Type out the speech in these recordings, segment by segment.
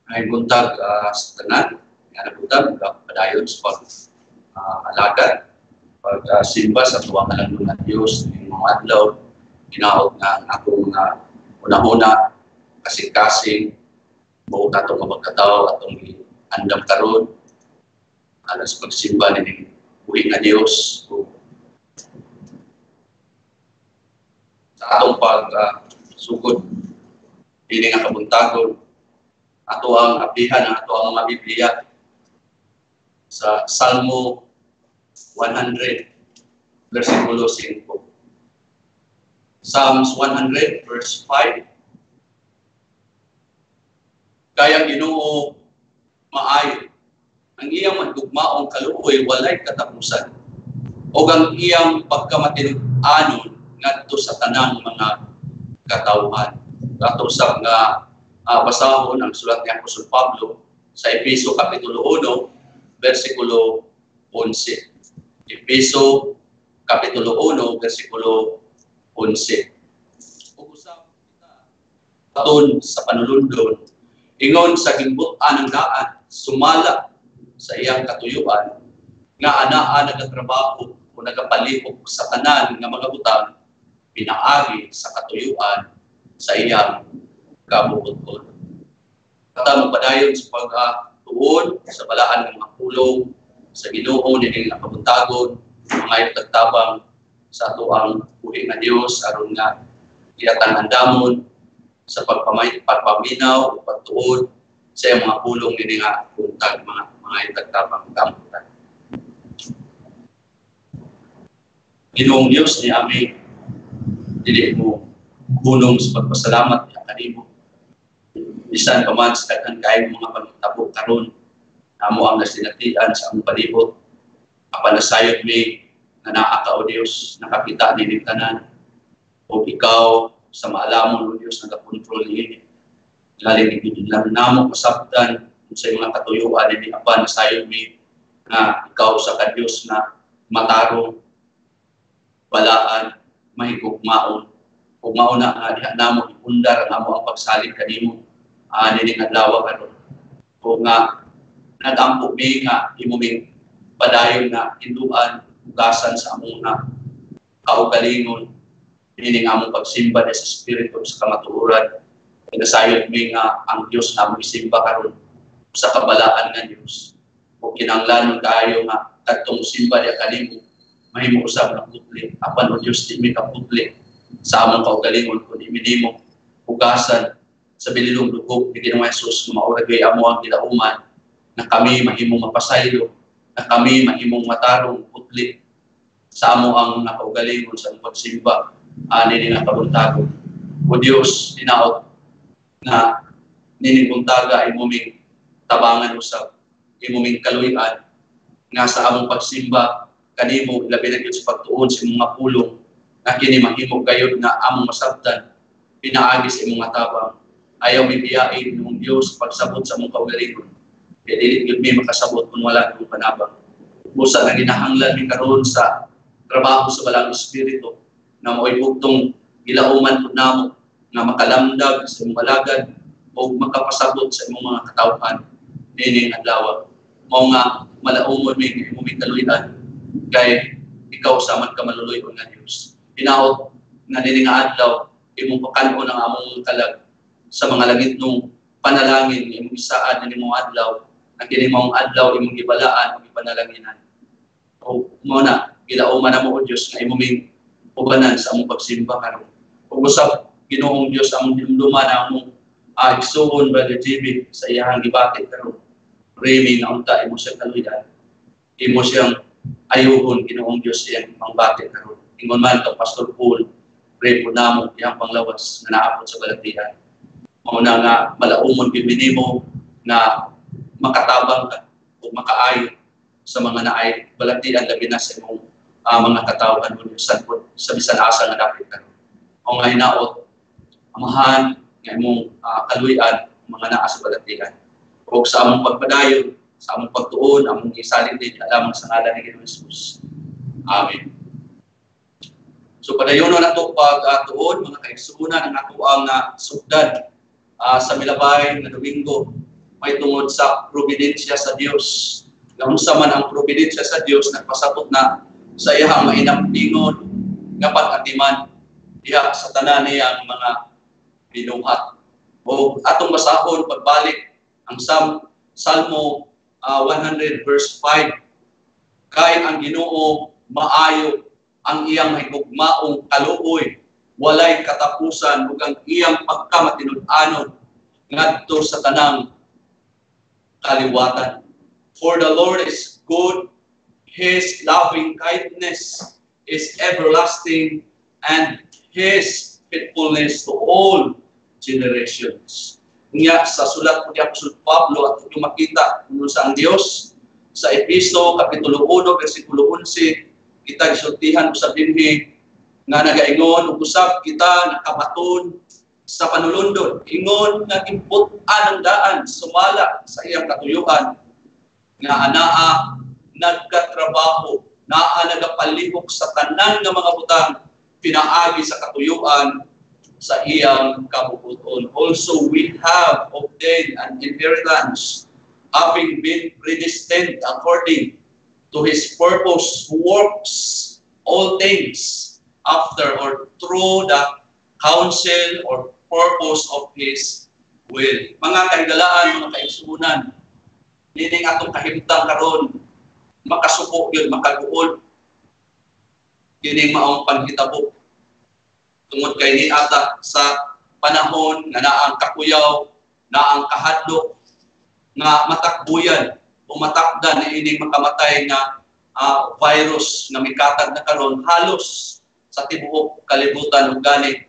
Ay buntag sa tanan, nga buntag padayon sa alagad, simba sa tuwang alam ng Diyos, ng mga adlaw, ginaot nga akong una-una, kasing-kasing, buong atong mabagkataw, atong andam karon alas pagsimba ni buhi nga Diyos, sa atong pagsugod, hindi nga kabuntagon, ato ang apihan, ato ang mga Biblia, sa Salmo 100, versikulo 5. Psalms 100, verse 5. Kaya Ginoo maayo, ang iyang madugmaong kaluoy walay katapusan, o ang iyang pagkamatinud-anon ngadto sa tanang mga katawhan. Ato sa nga basahon ang sulat ni Apostol Pablo sa Efeso kapitulo 1, versikulo 11. Efeso kapitulo 1, versikulo 11. Ug-usab kita aton sa panulundon, ingon sa gimbutan ng daan, sumala sa iyang katuyuan, nga anaa nagatrabaho o nagapalihok sa tanan nga mga butang, pinaagi sa katuyuan sa iyang kabubuton. Kata padayon sa pagtuon sa balaan ng mga pulong sa Ginoo nining nakabuntagon, mga itagtabang sa ato ang buhi nga Dios aron nga iyatang andamon sa pagpaminaw o pagtuon sa iyang mga pulong nining nga buntag mga itagtabang kamutan. Ginoong Dios ni aming dili mo bunong sa pagpasalamat niya kanimo. Bisan pa man sa daghan kaayong mga pagtabo karon, amo ang nasinatian sa among palibot. Apan nasayod mi nga naa ka o Dios, nakakita ni tanan. O ikaw sa maalamon o Dios nagakontrol niini. Lalim ni bilang namo kasabtan sa mga katuyuan ni apan nasayod mi nga ikaw sa ka Dios na matarong, balaan, mahigugmaon. Kung mauna nga diha namo ipundar ang amo ang pagsalig kanimo nining adlaw karon. O nga nagampo mi nga imuming padayon nga hinduan ugasan sa among kaugalingon nining among pagsimba sa espiritu sa kamatuoran. Nasayod mi nga ang Dios na among isimba karon sa kabalaan nga Dios. O kinahanglan kaayo nga kadtong simba diha kanimo mahimo usab na putli. Apan o Dios di mi kaputli sa among kaugalingon kun iminimo ugasan sa bililong dugo ni Ginoong Hesus nga maura gay amo ang gidauman na kami mahimong mapasaylo, na kami mahimong matarong putli sa amo ang nakaugalingon sa pagsimba ani nga kabuntagon. O Dios dinaot na nining buntaga imuming tabangan usab, imuming kaluy-an nga sa among pagsimba kanimo labi na gyud sa pagtuon sa mga pulong na kini mahimo gayud nga among masabtan pinaagi sa imong tabang. Ayaw mi biyain ng Dios pagsabot sa among kaugalingon. Kaya dili gyud mi makasabot kung wala kang panabang. Busa na ginahanglan mi karon sa trabaho sa balang espiritu na mo'y bugtong gilauman pud namo nga makalamdag sa imong alagad o makapasabot sa imong mga katawhan nining adlaw. Mao nga malaumon mi imong kaluy-an kay ikaw sa man ka maluluyon nga Dios. Hinaot nga nining adlaw imong pakanon ang among kalag sa mga langit nung panalangin imong isaad ni imong adlaw na kini mong adlaw imong gibalaan ug ipanalanginan. O mo na gilauman namo o Dios nga imong ubanan sa among pagsimba karon. Ug usab Ginoong Dios among dumduman among igsuon Brother JB sa iyang gibakit karon. Pray nga unta imo siya kaluyan. Imo siyang ayuhon Ginoong Dios iyang pangbakit karon. Ingon man kang Pastor Paul, pray po namo iyang panglawas na naabot sa balatian. Mao na nga malaumon biminimo na makatabang ka o makaayo sa mga naay balatian labi na sa imong mga katawhan mo sa bisan asa nga dapat karon. O nga hinaot amahan nga imong kaluy-an mga naa sa balatian. O sa among pagpadayon, sa among pagtuon, among gisalig din alamang sa ngalan ni Ginoong Hesus. Amen. So padayonon nato pagtuon mga kaigsuonan ang ato ang sugdan sa milabay na Domingo, may tungod sa providensya sa Dios. Nga unsa man ang providensya sa Dios nagpasabot na sa iyang mainamtingon nga pag-atiman diha sa tanan niyang mga binuhat. O atong basahon pagbalik ang Salmo 100 verse 5. Kay ang Ginoo maayo ang iyang mahigugmaong kaluoy, walay katapusan ug ang iyang pagkamatinud-anon ngadto sa tanang kaliwatan. For the Lord is good, His loving kindness is everlasting, and His faithfulness to all generations. Nga sa sulat po ni Apostol Pablo at yung makita kung sa ang Diyos sa Efeso Kapitulo 1 versikulo 11 kita gisultihan usab dinhi nga nagaingon ug usab kita nakabaton sa panulundon ingon nga gimput-an ang daan sumala sa iyang katuyuan nga anaa nagkatrabaho naa nagapalihok sa tanan nga mga butang pinaagi sa katuyuan sa iyang kabubuton. Also, we have obtained an inheritance, having been predestined according to His purpose, who works all things after or through the counsel or purpose of His will. Mga kaigalaan, mga kaigsunan, nining atong kahimtang karon, makasuko yun, makaguol, kining maong panghitabo. Tungod kay ni ata sa panahon nga naang kakuyaw, naang kahadlok, nga matakbuyan o matakdan na ining makamatay nga virus na mikatag na karon halos sa tibuok kalibutan ug gani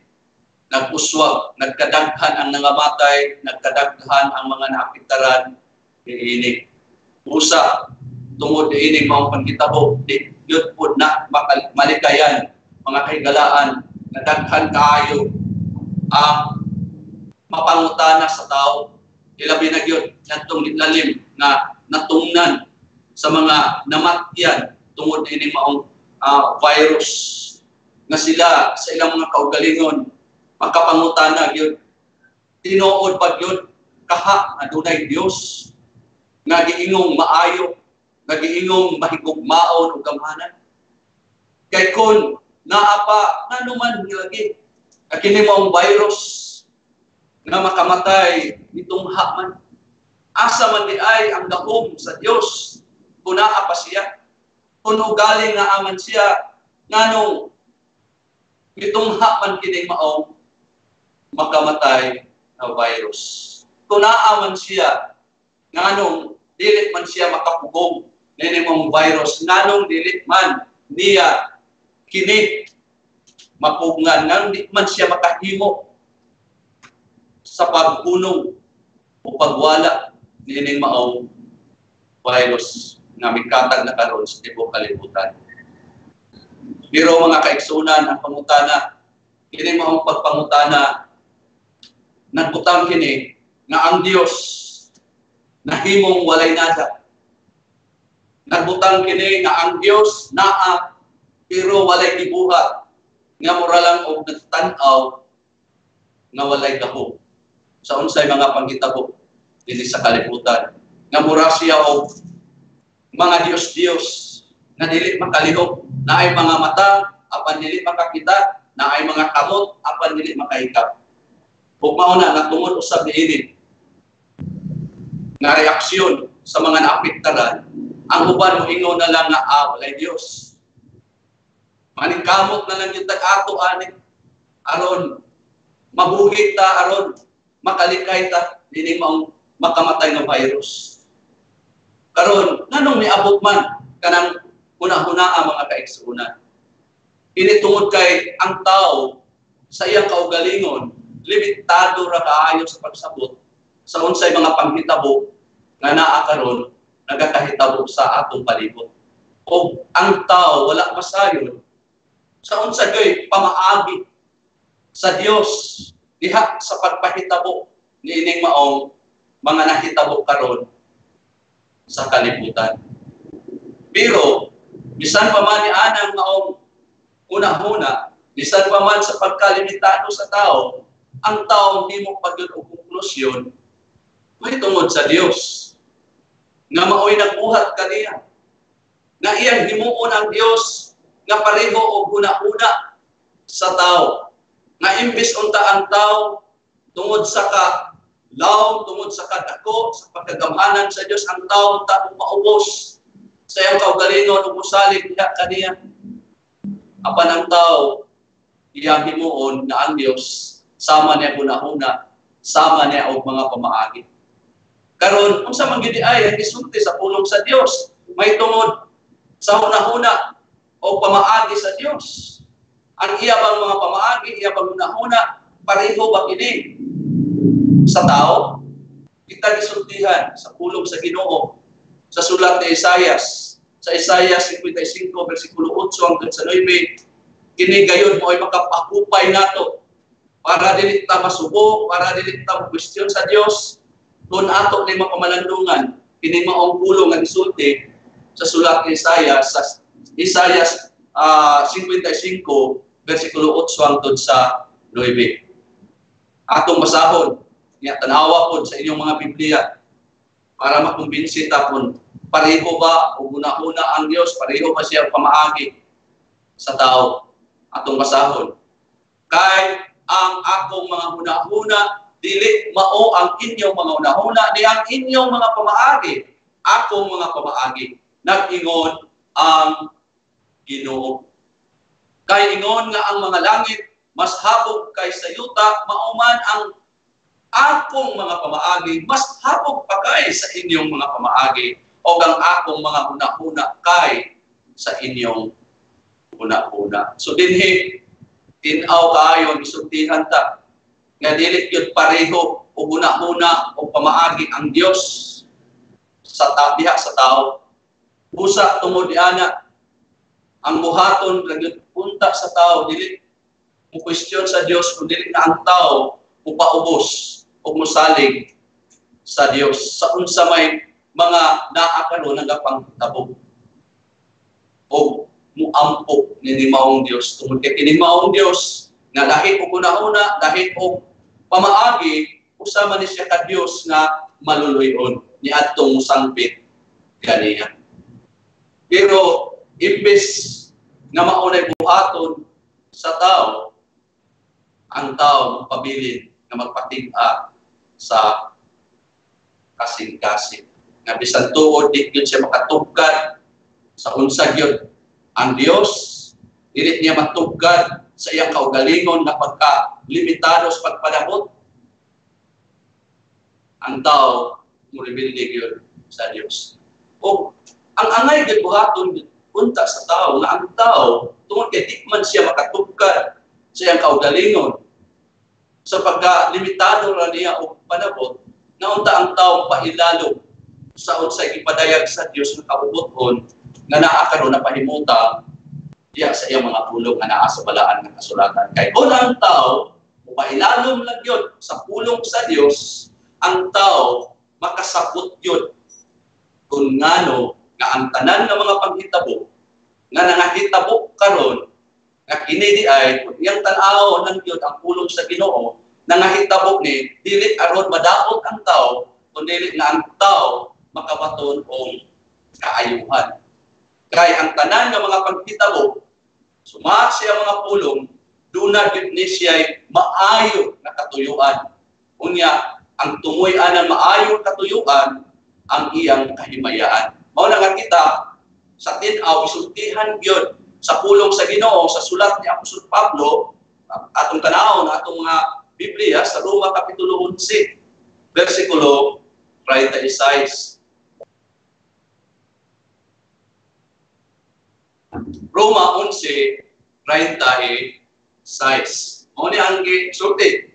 nag-uswag, nagkadaghan ang nangamatay, nagkadaghan ang mga naapektaran niini. Usa tungod ining maong panghitabo, di yun po na malikayan mga kahigalaan na daghan kaayo ang mapangutana sa tao. Ilabi na yun, yatong lalim na natungnan sa mga namatyan tungod ining maong virus na sila sa ilang mga kaugalingon makapangutana yun. Tinuod pag yun, kaha adunay Dios nga giingong maayo, nga giingong mahigugmaon ug gamhanan. Kay kun naapa nanuman lagi kini maong virus nga makamatay nitong man asa man di ay ang gahom sa Dios kung naa pa siya kung ugali nga aman siya nganong nitong man kini maong makamatay na virus kung naa man siya nganong dili man siya makapugong nini maong virus nganong dili man niya kini mapugngan nga di man siya makahimo sa pagpunong o pagwala nining maong virus nga mikatag na karon sa tibuok kalibutan. Pero mga kaigsunan ang pangutana kini maong pagpangutana nagbutang kini nga ang Dios nahimong walay nada. Nagbutang kini nga ang Dios naa pero walay gibuhat nga mura lang og nagtan-aw nga walay gahom sa unsay mga panghitabo dinhi sa kalibutan nga mura siya og mga Dios nga dili makalihok naay mga mata apan dili makakita naay mga kamot apan dili makahikap ug mao na natungod usab niini nga reaksyon sa mga naapektaran ang uban moingon na lang nga walay Dios. Maningkamot na lang yung tag-ato aning aron mabuhi ta aron makalikay ta dili maong makamatay nga virus. Karon nganong niabot man kanang hunahuna mga kaigsunan. Ini tungod kay ang tao sa iyang kaugalingon limitado ra kaayo sa pagsabot sa unsay mga panghitabo nga naa karon nagakahitabo sa atong palibot. O ang tao wala masayon sa unsa gay pamaagi sa Dios diha sa pagpahitabo niining maong mga nahitabo karon sa kalibutan. Pero bisan pa man ni anang maong una-una, bisan pa man sa pagkalimitado sa tao, ang tao himo pagyud og konklusyon May tungod sa Dios nga maoy nagbuhat kaniya. Nga iyang himuon ang Dios nga pareho og huna-huna sa tao. Nga imbis unta ang tao tungod sa laom, tungod sa kadako, sa pagkagamhanan sa Dios, ang tao unta maubos sa iyang kaugalingon ug musalig diha kaniya. Apan ang tao iyang himuon nga ang Dios sama niya huna-huna, sama niya og mga pamaagi. Karon unsa man gid ay ang isulti sa pulong sa Dios, may tungod sa huna-huna o pamaagi sa Dios. Ang iya bang mga pamaagi, iya bang huna-huna, pareho ba kini sa tao? Kita gisultihan sa pulong sa Ginoo sa sulat ni Isaias, sa Isaias 55 bersikulo 8 hanggang sa 9, kini gayon mo ay makapakupay nato para dili ta masubo, para dili ta question sa Dios. Doon ato ni mapamalandungan, kini maong pulong nga gisulti sa sulat ni Isaias, sa Isaias 55 bersikulo 8 hangtod sa 9. Atong basahon, niya tanawa po sa inyong mga Biblia para makumbinsi ta kung pareho ba o una-una ang Dios, pareho ba siya pamaagi sa tao. Atong basahon. Kay ang akong mga huna-huna dili mao ang inyong mga huna-huna, di ang inyong mga pamaagi, akong mga pamaagi. Nag-ingon ang Ginoo. Kay ingon nga ang mga langit mas habog kaysa yuta, mauman ang akong mga pamaagi mas habog pa kay sa inyong mga pamaagi, o ang akong mga huna-huna kay sa inyong huna-huna. So dinhi tinaw kaayo gisultihan ta nga dili gyud pareho o huna-huna o pamaagi ang Dios sa diha sa tao. Busa tungod ana ang buhaton lagi punta sa tao, dili mo question sa Dios kung dili na ang tao upaubos o musalig sa Dios sa unsa may mga naakaron nga pangtabog o muampo ni maong Dios. Tungod kay kini maong Dios nga dahil og una-una, dahil og pamaagi, usama ni siya ka Dios nga maluluyon ni adtong musangpit ganiya. Pero imbes nga maunay buhaton sa tao, ang tao magpabilin nga magpatig-a sa kasing-kasing. Nga bisan tuod di gyud siya makatugkad sa unsa gyud ang Dios, dili niya matugkad sa iyang kaugalingon nga pagka-limitado sa pagpadabot. Ang tao muribildi gyud sa Dios. O ang angay gyud buhaton punta sa tao nga ang tao tungod kay di man siya makatugkad sa iyang kaugalingon sa pagka-limitado ra niya og panabot, naunta ang tao pailalo sa unsay gipadayag sa Dios nga kabubuton nga naa karon na pahimuta diya sa iyang mga pulong nga naa sa balaan nga kasulatan. Kay kung ang tao mailalom lang yun sa pulong sa Dios, ang tao makasabot yun kung ngano nga ang tanan nga mga panghitabo nga nangahitabo karon nga kini di ay kung iyang tan-aw ng Dios ang pulong sa Ginoo nangahitabo ni dili aron madaot ang tao kundi nga ang tao makabaton og kaayuhan. Kay ang tanan nga mga panghitabo suma siya mga pulong duna gid ni siya maayo na katuyuan. Unya ang tumoy anang maayo katuyuan ang iyang kahimayaan. Mao na nga kita sa tin-aw isultihan gyud sa pulong sa Ginoo sa sulat ni Apostol Pablo atong tanaw na atong mga Biblia sa Roma kapitulo 11 bersikulo 36. Roma 11:36. Mao ni ang gisulti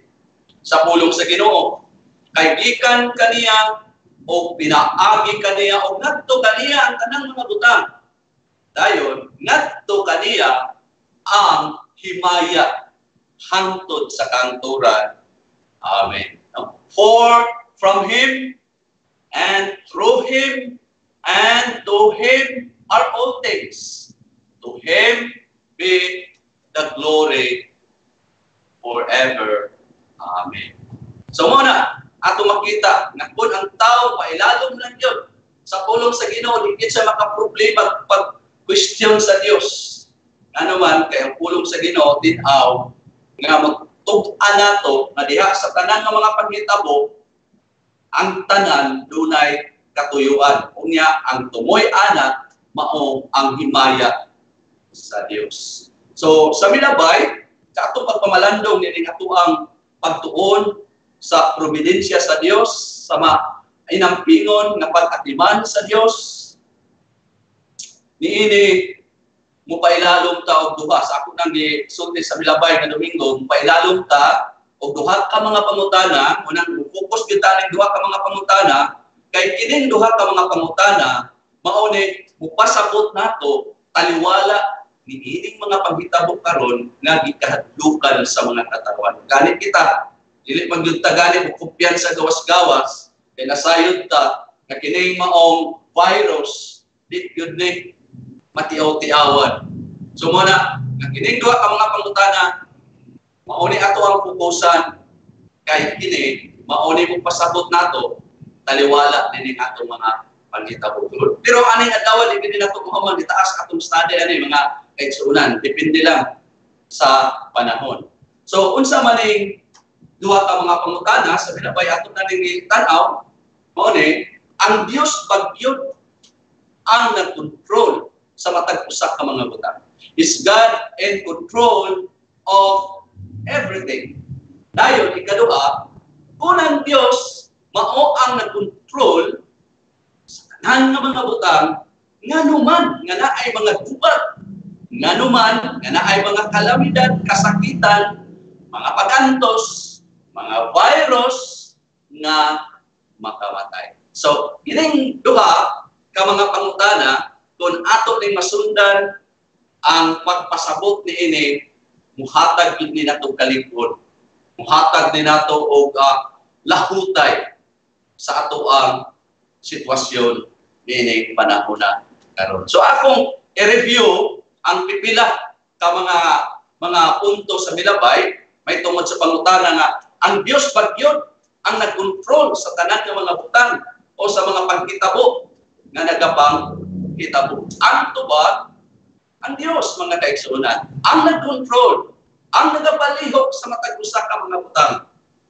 sa pulong sa Ginoo. Kay gikan kaniya o pinaagi kaniya o ngadto kaniya ang tanang mga butang. Dayon, ngadto kaniya ang himaya hangtod sa kanturan. Amen. For from Him and through Him and to Him are all things. To Him be the glory forever. Amen. So muna, ato makita nga kung ang tao mailalom lang yun sa pulong sa Ginoo, hindi siya makaproblema pag-question sa Dios. Ano man kay ang pulong sa Ginoo tin-aw nga magtug-an nato na diha sa tanan nga mga panghitabo ang tanan dunay katuyuan. Unya ang tumoy ana mao ang himaya sa Dios. So sa milabay sa atong pagpamalandong nining atuang pagtuon sa providensya sa Dios, sa inampingon nga pag-atiman sa Dios, niini mupailalom ta og duha sa ako nang gisulti sa milabay nga Domingo, mupailalom ta og duha ka mga pangutana, unang focus gyud ta ning duha ka mga pangutana, kay kining duha ka mga pangutana mao ni mupasabot nato taliwala ni ining mga paghitabo karon nga gikahadlukan sa mga katawan. Gani kita dili man gyud ta gani og kumpiyansa gawas-gawas kay nasayod ta nga kining maong virus di gyud ni matiaw-tiawan. So muna nga kining duha ka mga pangutana mao ni ato ang fokusan kay kini mao ni pasabot nato taliwala dining ato mga paghitabo. Pero aning adlaw di nato kuhaman gitaas atong study ani mga kaigsuonan, depende lang sa panahon. So unsa man ning duha ka mga pangutana sa milabay ato na ning tan-aw mao ni ang Dios bagyod ang nagkontrol sa matag usa ka mga butang. Is God in control of everything. Dayon ikaduha, kung ang Dios mao ang nagkontrol sa tanan nga mga butang, nganuman nga naay mga gubat, nganuman nga naay mga kalamidad, kasakitan, mga pagantos, mga virus nga makamatay. So, ining duha ka mga pangutana kung ato ning masundan ang pagpasabot niini muhatag gid ni nato kalipod. Muhatag ni nato og lahutay sa ato ang sitwasyon niini panahon na karon. So akong i-review ang pipila ka mga punto sa milabay may tungod sa pangutana nga ang Dios bagyod ang nagkontrol sa tanan nga mga butang o sa mga pagkitabo nga nagapang hitabo. Ang tubag ang Dios mga kaigsuonan ang nagkontrol, ang nagapalihok sa matag usa ka mga butang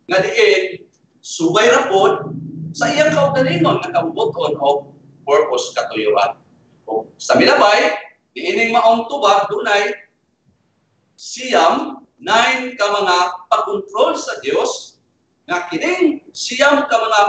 nga diin subay ra pod sa iyang kaugalingon nga kabubuton o purpose katuyuan. O sa milabay diining maong tubag dunay siyam 9 ka mga pagkontrol sa Dios nga kining siyam ka mga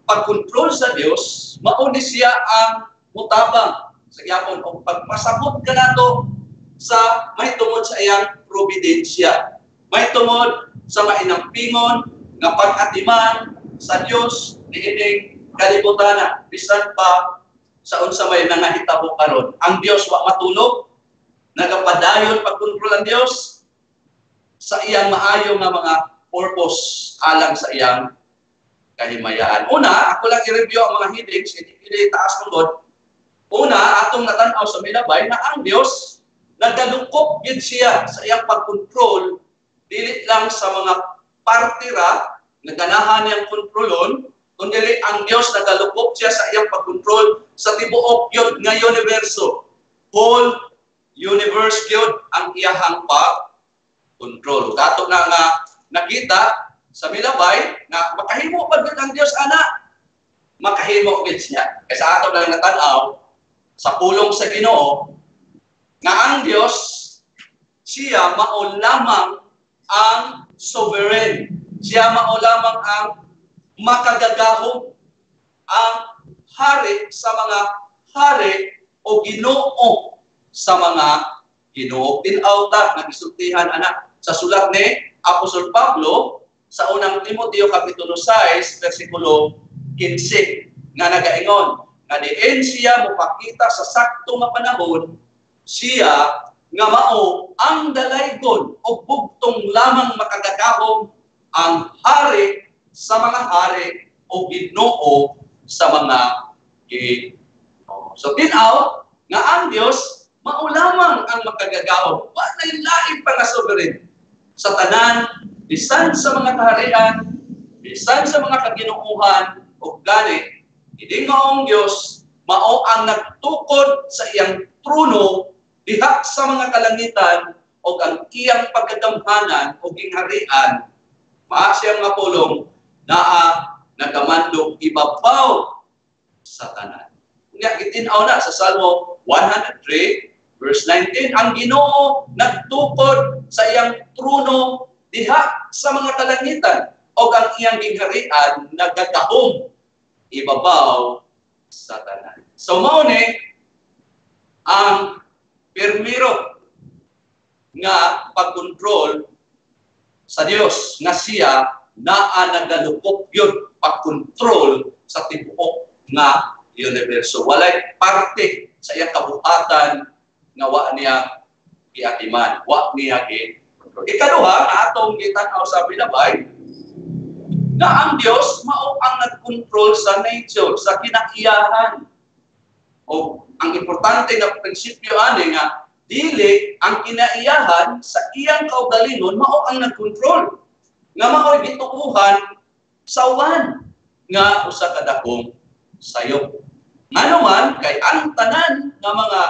pagkontrol sa Dios mao ni siya ang mutabang sa gyapon og pagpasabot kanato sa may tungod sa iyang providensya, may tungod sa mainampingon nga pag-atiman sa Dios niining kalibutan bisan pa sa unsa may nangahitabo karon. Ang Dios wa matulog, nagapadayon pagkontrol ang Dios sa iyang maayo nga mga purpose alang sa iyang kahimayaan. Una, ako lang i-review ang mga headings, hindi taas tungod. Una, atong natanaw sa milabay na ang Dios nagdalukop gid siya sa iyang pagkontrol dili lang sa mga partira nga ganahan niyang kontrolon, kundi ang Dios nagdalukop siya sa iyang pagkontrol sa tibuok gyud nga universo. Whole universe gyud ang iyahang pag-control. Dato na nga nakita sa milabay na makahimo pa gyud ang Dios ana. Makahimo gyud siya. Kaya sa ato lang natanaw sa pulong sa Ginoo nga ang Dios siya mao lamang ang sovereign. Siya mao lamang ang makagagahom, ang hari sa mga hari o Ginoo sa mga Ginoo. Tin-aw ta nagisultihan ana sa sulat ni Apostol Pablo sa unang Timoteo kapitulo 6 bersikulo 15 nga nagaingon nga diin siya mopakita sa sakto nga panahon siya nga mao ang dalaygon o bugtong lamang makagagahom ang hari sa mga hari o Ginoo sa mga Ginoo. So tin-aw nga ang Dios mao lamang ang makagagahom, walay lain pa nga sovereign sa tanan bisan sa mga kaharian, Bisan sa mga kaginuuhan o gani, hindi maong Diyos, mao ang nagtukod sa iyang trono diha sa mga kalangitan o ang iyang pagkadamhanan o gingharian, maasiyang nga pulong na nagamandog ibabaw sa tanan. Nga gitinaw na sa Salmo 103 verse 19, ang Ginoo nagtukod sa iyang trono diha sa mga kalangitan o ang iyang gingharian nagagahom ibabaw sa tanan. So mao ni ang permiro nga pagkontrol sa Dios nga siya naa nagalupok yun pagkontrol sa tibuok nga universo. Walay parte sa iyang kabuhatan nga wa niya giatiman, wa niya gi-control. Ikaduha, nga atong gitan-aw sa binabay, na ang Dios mao ang nag-control sa nature, sa kinaiyahan. O ang importante nga prinsipyo ani nga dili ang kinaiyahan sa iyang kaugalingon mao ang nag-control. Nga mao'y gituuhan sa uwan nga usa ka dakong sayop. Ngano man kay ang tanan nga mga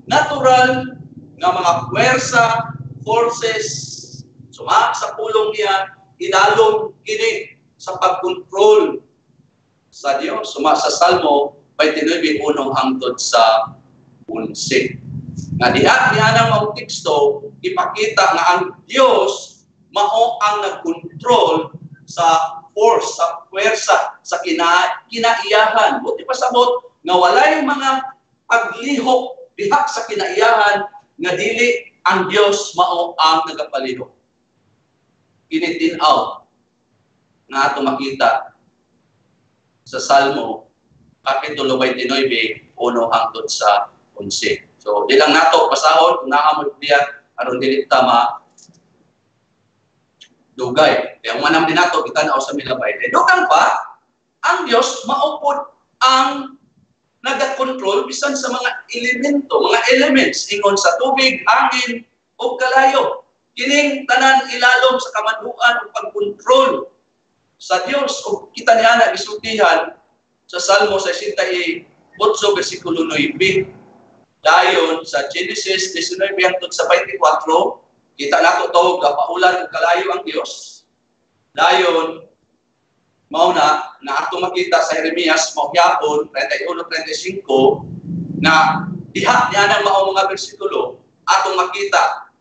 natural nga mga puwersa, forces sumak sa pulong niya idalom kini sa pagkontrol sa Dios. Suma sa Salmo 29:1 hangtod sa 11. Nga diha niya ang teksto ipakita nga ang Dios mao ang nagkontrol sa force, sa puwersa, sa kinaiyahan. Buti pasabot nga walay mga paglihok diha sa kinaiyahan nga dili ang Dios mao ang nagapalihok. Kinitin-aw nga ato makita sa Salmo kapitulo 29 hangtod sa 11. So di lang nato pasahon kung naamot biya aron dili tama dugay. Kaya manam din nato kita na sa milabay. Dugang pa ang Dios maupod ang nagakontrol bisan sa mga elemento, mga elements ingon sa tubig, hangin o kalayo. Kining tanan ilalom sa kamanduan o pagkontrol sa Dios. O kita niya na isultihan sa Salmo 68 versikulo 9. Dayon sa Genesis 19 hangtod sa 24, kita nato to gapaulan og kalayo ang Dios. Dayon mao na ato makita sa Jeremias mao gyapon 31:35 na diha niya nang mao mga bersikulo atong makita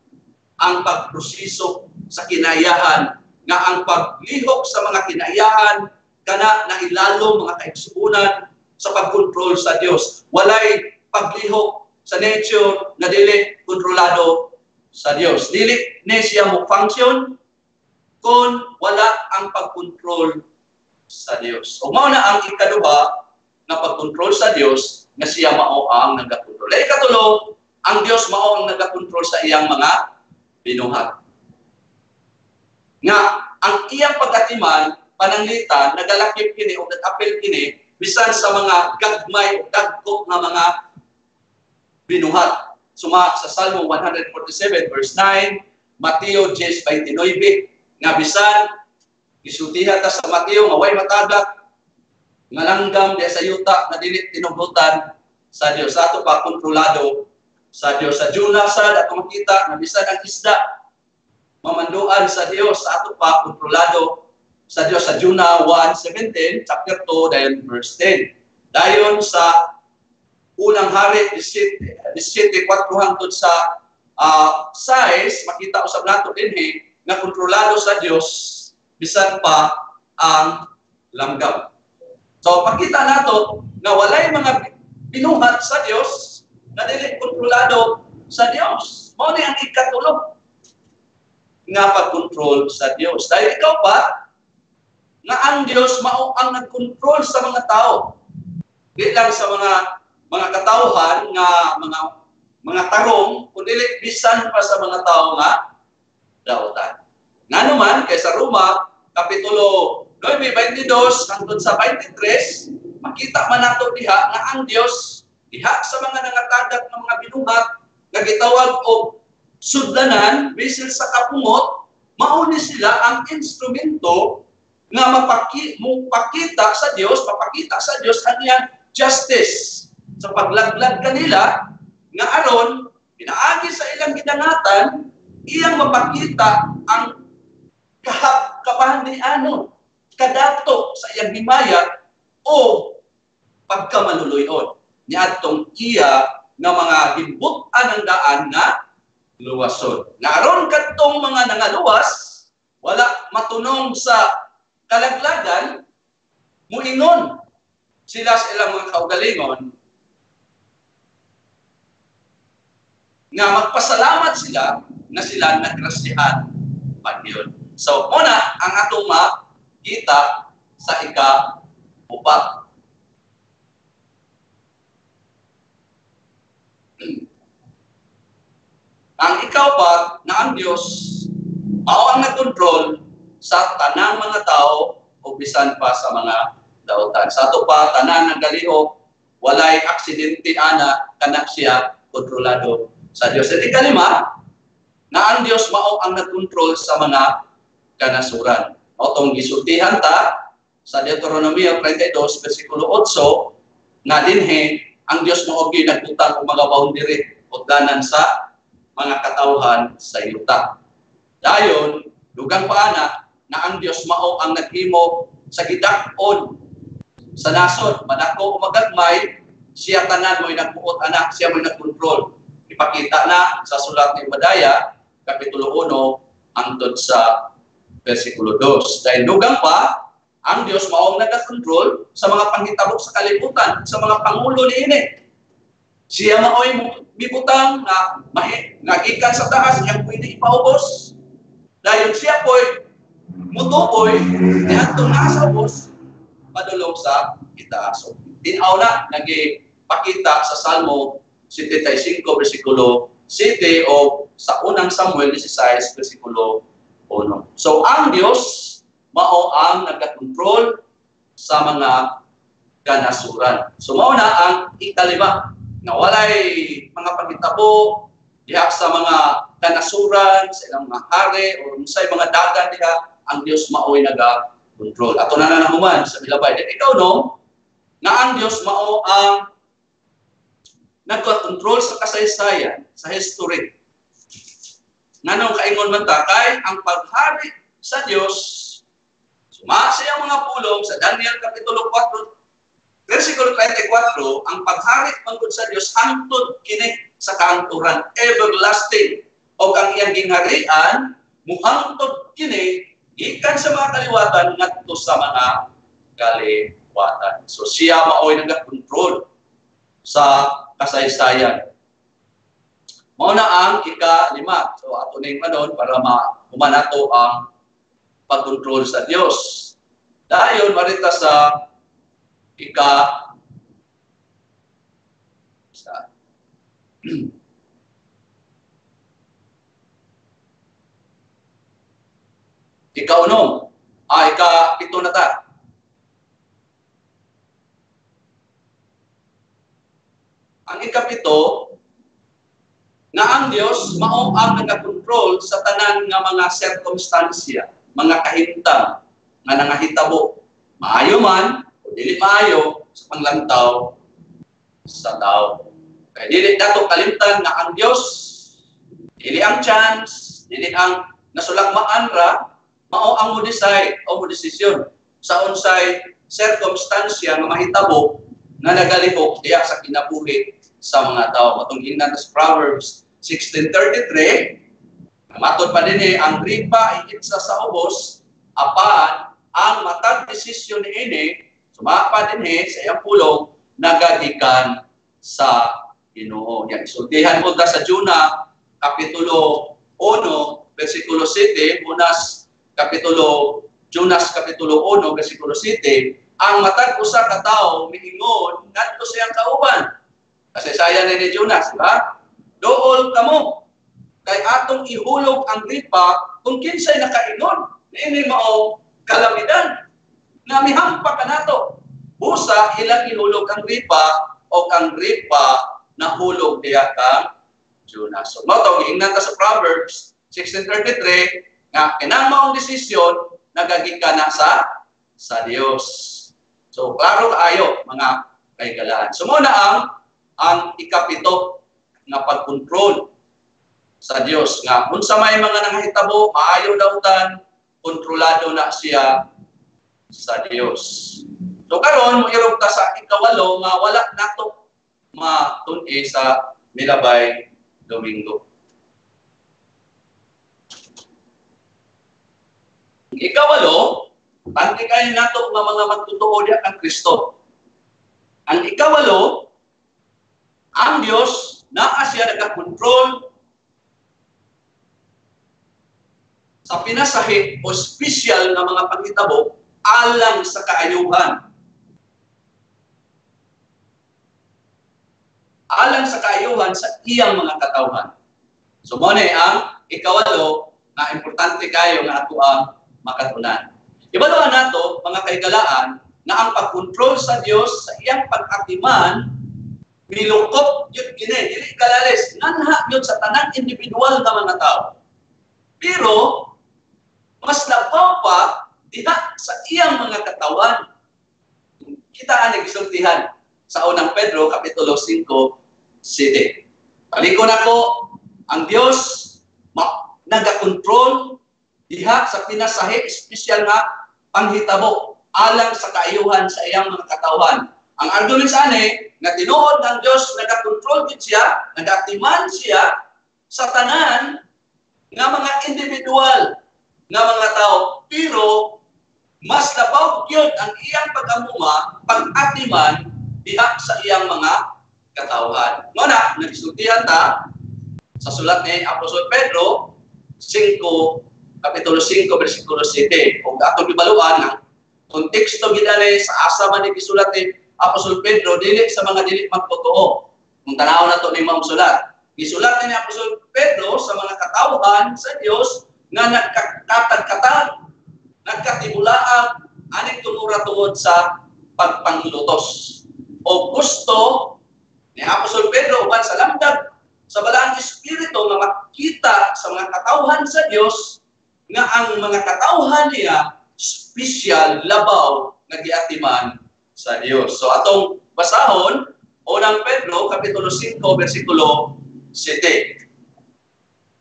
ang pagproseso sa kinayahan nga ang paglihok sa mga kinayahan kana na ilalom mga kaigsuonan sa pagkontrol sa Dios. Walay paglihok sa nature na dili kontrolado sa Dios. Dili ni siya mo function kung wala ang pagkontrol sa Dios. O mao na ang ikaduha na pagkontrol sa Dios nga siya mao ang nagakontrol. Ikatulo, ang Dios mao ang nagakontrol sa iyang mga binuhat. Nga ang iyang pagatiman pananglitan nagalakip kini o nag-apel kini bisan sa mga gagmay o dagko nga mga binuhat. Suma sa Salmo 147 verse 9, Mateo 10:29 nga bisan isultihan ta sa Mateo nga way matagak nga langgam diya sa yuta na dili tinugutan sa Dios. Sa ato pa kontrolado sa Dios. Sa Jonas sa ato makita nga bisan ang isda mamanduan sa Dios. Sa ato pa kontrolado sa Dios. Sa Jonah 1:17 chapter 2 dayon verse 10. Dayon sa unang hari 17:4 hangtod sa 6 makita usab nato dinhi nga kontrolado sa Dios bisan pa ang langgam. So pakita nato nga walay mga binuhat sa Dios na dili kontrolado sa Dios. Mao ni ang ikatulo nga pagkontrol sa Dios. Dahil ikaw pa nga ang Dios mao ang nagkontrol sa mga tao. Di lang sa mga katawhan nga mga tarong kundi bisan pa sa mga tao nga daotan. Nga naman kay sa Roma kapitulo 9:22 hangtod sa 23 makita man nato diha nga ang Dios diha sa mga nangatagak nga mga binuhat nga gitawag og sudlanan bisan sa kapungot mao ni sila ang instrumento nga mapakita sa Dios, papakita sa Dios ang iyang justice sa paglaglag kanila nga aron pinaagi sa ilang gidangatan iyang mapakita ang kapandianon kadato sa iyang himaya o pagkamaluluyon niadtong iya nga mga himbutan ng daan nga luwason. Nga aron kadtong mga nangaluwas wala matunong sa kalaglagan, muingon sila sa ilang mga kaugalingon nga magpasalamat sila na sila nagrasyahan pagyon. So, una, ang atong makita sa ika-upat. Ang ika-upat na ang Diyos mao ang nagkontrol sa tanang mga tao o bisan pa sa mga dautan. Sa ato pa, tanan ng galihok, walay aksidente ana, kanak siya kontrolado sa Diyos. At ikalima, na ang Diyos mao ang nagkontrol sa mga kanasuran. O itong gisultihan ta sa Deuteronomio 32, versikulo 8, nga dinhe, ang Diyos mao gyud nagbutang og mga boundary o danan sa mga katawhan sa yuta. Dayon, dugang paana na ang Diyos mao ang naghimo sa gidak-on sa nasod, madako o magagmay, siya tanan mo'y nagbuot anak, siya mo'y nagkontrol. Ipakita na sa sulat ni Obadiah, Kapitulo 1, hangtod sa versikulo 2. Dahil dugang pa, ang Diyos mao ang nagkontrol sa mga panghitabo sa kalibutan, sa mga pangulo niini. Siya mao'y bibutang na nagikan sa taas, iyang pwede ipaubos. Dahil siya po'y mutukoy, niadtong nasa ubos, padulong sa itaas. So, tinaw na, nagipakita sa Salmo 75, versikulo 7 o sa unang Samuel 16, versikulo 1. So, ang Diyos, mao ang nagkakontrol sa mga kanasuran. So, mao na ang ikalima, na walay mga paghitabo diha sa mga kanasuran, sa ilang mga hari, o sa mga dagat diha, ang Diyos mao'y naga-control. Ato na nanahuman sa milabay. Then ikaw no, na ang Diyos mao ang nagka-control sa kasaysayan, sa history. Nganong kaingon man ta, kay ang paghari sa Diyos, suma sa iyang mga pulong sa Daniel Kapitulo 4, versikulo 34, ang paghari mangkod sa Diyos hangtod kini sa kaangturan, everlasting. O ang iyang gingharian, muhangtod kini, ikan sa mga kaliwatan, ngadto sa mga kaliwatan. So siya mao'y nag-control sa kasaysayan. Mao na ang ika-lima. So ato ning manon para humanato ang pag-control sa Diyos. Dayon marita sa ika-unom. Ika-pito na ta. Ang ika-pito, na ang Diyos mao ang nagakontrol sa tanan nga mga circumstansya, mga kahimtang nga nangahitabo. Maayo man o dili maayo sa panglantaw sa tao. Kaya dili dato kalimtan nga ang Diyos, dili ang chance, dili ang nasulagmaan ra, mao ang mo decide o mo desisyon sa unsay circumstansya nga mahitabo nga nagalihok diya sa kinabuhi sa mga tao. Matong ingnan sa Proverbs 16:33, matod pa din ang ripa iitsa sa ubos, apan ang matag desisyon niini sumapa din sa iyang pulong nagagikan sa Ginoo. Yan isultihan mo ta sa Jonah Kapitulo 1 versikulo 7, Jonas Kapitulo 1 versikulo 7, ang matag usa ka tawo miingon ngadto sa iyang kauban. Kasi saya ni Jonas, di ba? Dool kamo kay atong ihulog ang ripa kung kinsay nakaingon. Niini mao kalamidad na mihampa kanato. Busa ilang ihulog ang ripa o ang ripa nahulog diya kang Jonas. So mao tong ingnan ta sa Proverbs 16:33 nga kinang maong desisyon nagagikan na sa sa Dios. So, klaro kaayo, mga kaigalaan. So, muna ang ikapito nga pagkontrol sa Dios. Nga, kung sa may mga nangahitabo, maayo daw tan, kontrolado na siya sa Dios. So, karon mo irog ta sa ikawalo, nga wala nato matun-i sa Milabay Domingo. Ikawalo, pagkikain nato nga mga magtutuo diha kang Kristo. Ang ikawalo, ang Dios naa siya nagakontrol sa pinasahi o special na mga panghitabo alang sa kaayuhan. Alang sa kaayuhan sa iyang mga katawhan. So, mo ang ikawalo na importante kayo nga ato ang makatunan. Ibaluan nato, mga kaigalaan, na ang pagkontrol sa Dios sa iyang pag-atiman, milukop yun gini, dili kalalis, nanha yun sa tanang individual na mga tao. Pero, mas labaw pa, diha sa iyang mga katawan. Kita ang nagsultihan sa unang Pedro, Kapitulo 5:7. Paliko na ko, ang Diyos nagakontrol diha sa pinasahi, espesyal nga panghitabo, alang sa kaayuhan sa iyang mga katawan. Ang argument sa ani, nga tinuod ng Diyos, nagakontrol din siya, nagatiman siya sa tanan nga mga individual nga mga tao. Pero, mas labaw yun ang iyang pag-amuma, pag-atiman, diha sa iyang mga katawhan. Nguna, nagsultihan ta sa sulat ni Apostol Pedro, Kapitulo 5, versikulo 7. Kung atong ibaluan, ang konteksto ginani sa asa man ni gisulat ni Apostol Pedro, dili sa mga dili magtotoo. Kung tanaw na to ni Ma'am Sulat. Gisulat ni Apostol Pedro sa mga katawhan sa Dios nga nagkatag-katag, nagkatibulaang, aning tumura tungod sa pagpanglutos. O gusto ni Apostol Pedro uban sa lamdag sa balang Espiritu na makita sa mga katawhan sa Dios nga ang mga katawhan niya special, labaw, nagiatiman sa Dios. So atong basahon, unang Pedro, Kapitulo 5, versikulo 7.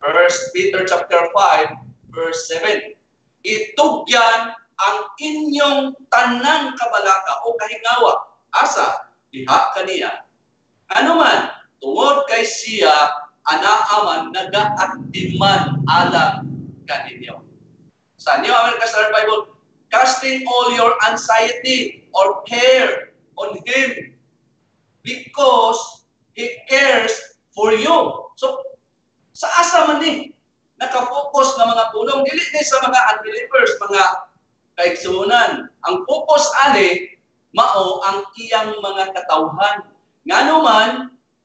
1 Peter chapter 5, verse 7. Itugyan ang inyong tanang kabalaka o kahingawa. Asa? Diha kaniya. Ano man, tungod kay siya, anaaman, nagaatiman alang kaninyo. Sa New American Standard Bible, casting all your anxiety or care on Him because He cares for you. So, sa asa man ni, nakapokus na mga pulong, dili ni sa mga unbelievers, mga kaigsunan. Ang focus ani, mao ang iyang mga katawhan. Ngano man,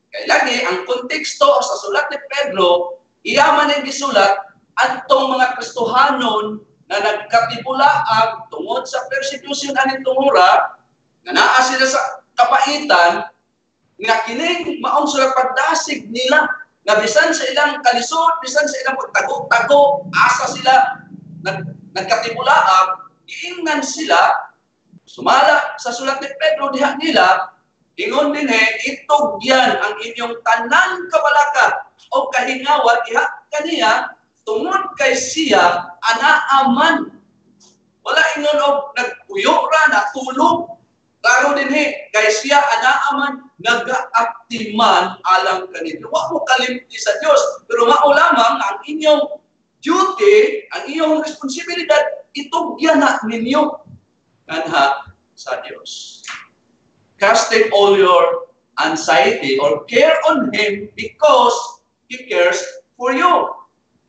kay lagi ang konteksto sa sulat ni Pedro, iyaman ang gisulat adtong mga Kristohanon na nagkatibulaag tungod sa persecution aning tungura, nga naa sila sa kapaitan, nga kining maong sulat pagdasig nila, nga bisan sa ilang kalisod, bisan sa ilang pagtago-tago, asa sila nagkatibulaag, iingnan sila, sumala sa sulat ni Pedro diha nila, ingon din itugyan ang inyong tanan kabalaka o kahingawa diha kaniya tungod kay siya anaaman. Wala ingon og nagpuyo ra, natulog. Klaro din kay siya anaaman, nagaaktiman alang kanito. Wa mo kalimti sa Dios, pero mao lamang ang inyong duty, ang inyong responsibilidad, itugyan na ninyo kanha sa Dios. Casting all your anxiety or care on Him because He cares for you.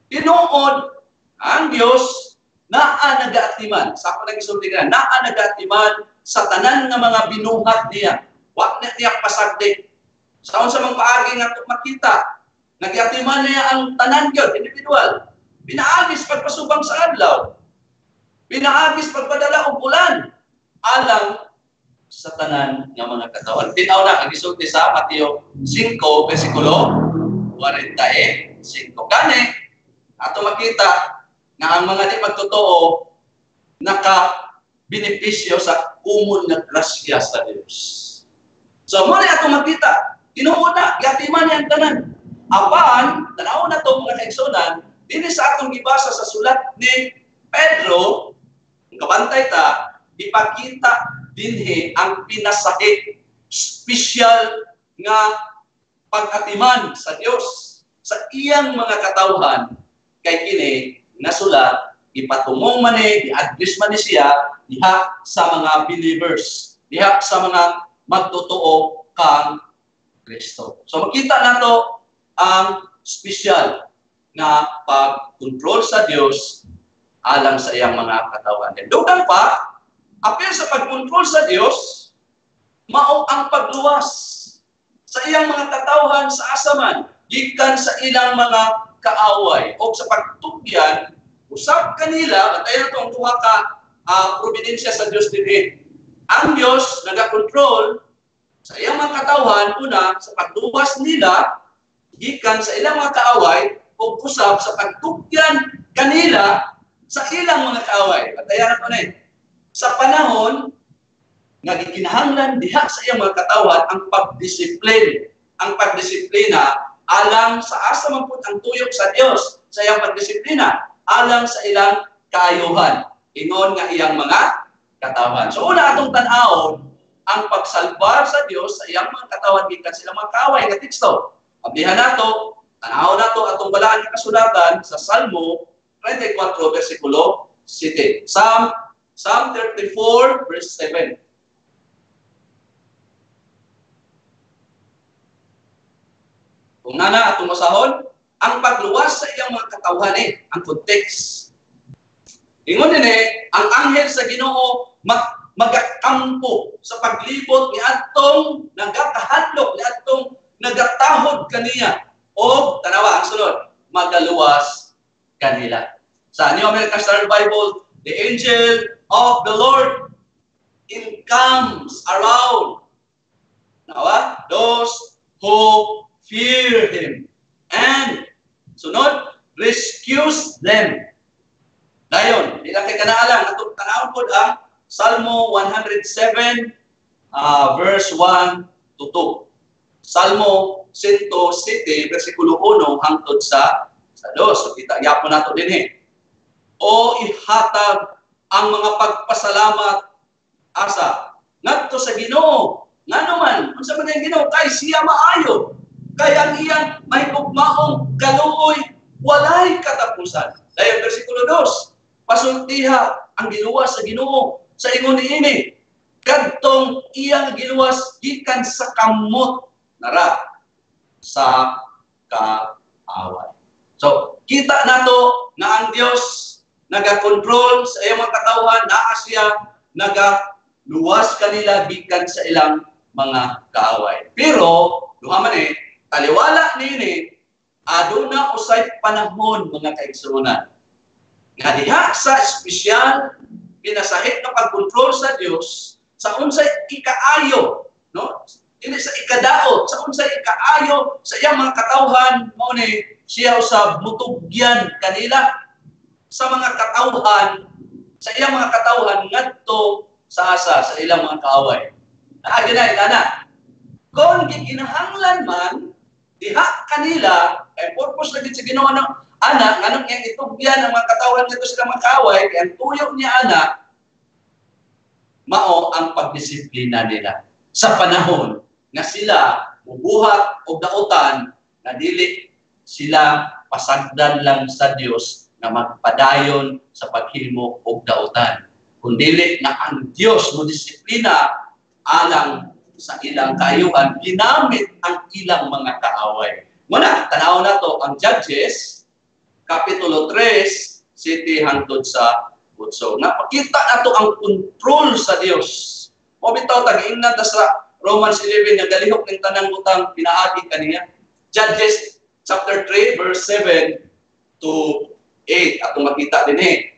Tinuod ang Dios naa nagaatiman. Sa ako nag-isulti ka, naa nagaatiman sa tanan nga mga binuhat niya. Wa na niya pasagdi. Sa unsa mang paagi nga makita, nagatiman niya ang tanan gyud individual. Pinaagis pagpasubang sa adlaw. Pinaagis pagpadala og ulan alang sa tanan nga mga katawan. Tinaw na ang gisulti sa Mateo 5 bersikulo 45. Kani ato makita nga ang mga di magtotoo benepisyo sa kumon nga grasya sa Dios. So mo ni ato makita, tinuod na gatiman yang tanan. Apan tanaw na to mga kaigsunan, dinhi sa atong gibasa sa sulat ni Pedro, kabantay ta, ipakita dinhi ang pinasahit, special nga pag-atiman sa Dios sa iyang mga katawhan kay kini nasulat ipatumong man i-address man siya diha sa mga believers, diha sa mga magtotoo kang Kristo. So makita nato ang special na pag-control sa Dios alang sa iyang mga katawhan. Dugang pa, apil sa pag-control sa Dios, mao ang pagluwas sa iyang mga katawhan sa asaman, gikan sa ilang mga kaaway o sa pagtugyan, usab kanila, batayan ito ang duha ka providensya sa Diyos din. Ang Diyos nag-control sa iyang mga katawhan, una, sa pagluwas nila, gikan sa ilang mga kaaway, o usab sa pagtugyan kanila sa ilang mga kaaway. Batayan ito na sa panahon nga gikinahanglan diha sa iyang mga katawhan ang pagdisiplin, ang pagdisiplina alang sa asa man pud ang tuyok sa Dios sa iyang pagdisiplina alang sa ilang kaayuhan ingon nga iyang mga katawhan. So una atong tan-awon ang pagsalbar sa Dios sa iyang mga katawhan gikan sila mga kaaway nga teksto. Ablihan nato, tan-awon nato atong balaan nga kasulatan sa Salmo 34 bersikulo 7. Psalm 34 verse 7. Kung nana atong masahon, ang pagluwas sa iyang mga katawhan ang context. Ingon din ang anghel sa Ginoo magakampo sa paglibot ni atong nagatahadlok ni atong nagatahod kaniya o tanawa ang sunod magaluwas kanila. Sa New American Standard Bible, the angel of the Lord encamps around those who fear Him and sunod rescues them. Dayon, ilang kay kanaalang atong tanawon pod ang Salmo 107 verse 1 to 2. Salmo 107 bersikulo 1 hangtod sa 2. So kita gyapon nato dinhi. O ihatag ang mga pagpasalamat asa ngadto sa Ginoo. Ngano man unsa man ang Ginoo kay siya maayo. Kay ang iyang may ugmaong kaluoy walay katapusan. Dayon bersikulo 2. Pasultiha ang giluwas sa Ginoo sa ingon niini kadtong iyang giluwas gikan sa kamot nara sa kaaway. So kita nato nga ang Dios naga-control sa iyang mga katawhan, naa siya nagaluwas kanila gikan sa ilang mga kaaway. Pero duha man taliwala nini aduna usay panahon mga kaigsuonan nga diha sa espesyal pinasahit na pagkontrol sa Dios sa unsay ikaayo, no? Dili sa ikadaot, sa unsay ikaayo sa iyang mga katawhan mao ni siya usab mutugyan kanila sa mga katawhan sa iyang mga katawhan ngadto sa asa sa ilang mga kaaway. Ana kung gikinahanglan man diha kanila ay purpose lagi sa Ginoo anak nganong yang itugyan ang mga katawhan ngadto sa mga kaaway kay ang tuyo niya anak mao ang pagdisiplina nila sa panahon nga sila mubuhat og daotan na dili sila pasagdan lang sa Dios na magpadayon sa paghimo og daotan kundi na ang Dios mo disiplina alang sa ilang kaayuhan ginamit ang ilang mga kaaway. Muna tanaw na to ang Judges kapitulo 3 7 hangtod sa 8. Napakita nato ang control sa Dios. Mo bitaw tag-ingnan ta sa Romans 11 nga galihok ning tanang butang pinaagi kaniya. Judges chapter 3 verse 7 to 8 atong makita dinhi.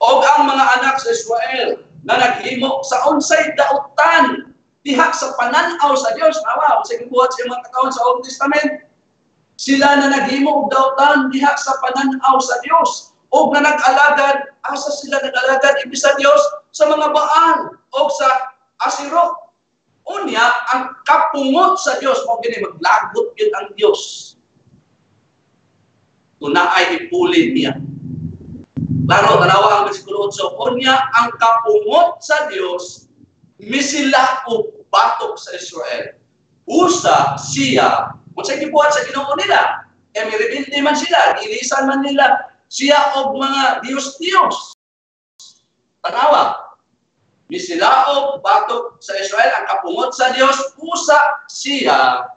Og ang mga anak sa Israel na naghimo sa unsay daotan diha sa pananaw sa Dios, awa sa gibuhat sa mga katawhan sa Old Testament, sila na naghimo og daotan diha sa pananaw sa Dios og na nag-alagad asa sila nag-alagad ibig sa Dios sa mga Baal o sa Asiro. Unya, ang kapungot sa Dios mo gini maglagot yun ang Dios. Tunaay ipulin niya. Klaro, tanawa ang versikulo 8. Unya, ang kapungot sa Dios misila o batok sa Israel. Usa siya, kung sa gibuhat sa Ginoo nila, mirebelde man sila, ilisan man nila siya og mga Diyos-Diyos. Tanawa, misilaog batok sa Israel ang kapungot sa Dios, usa siya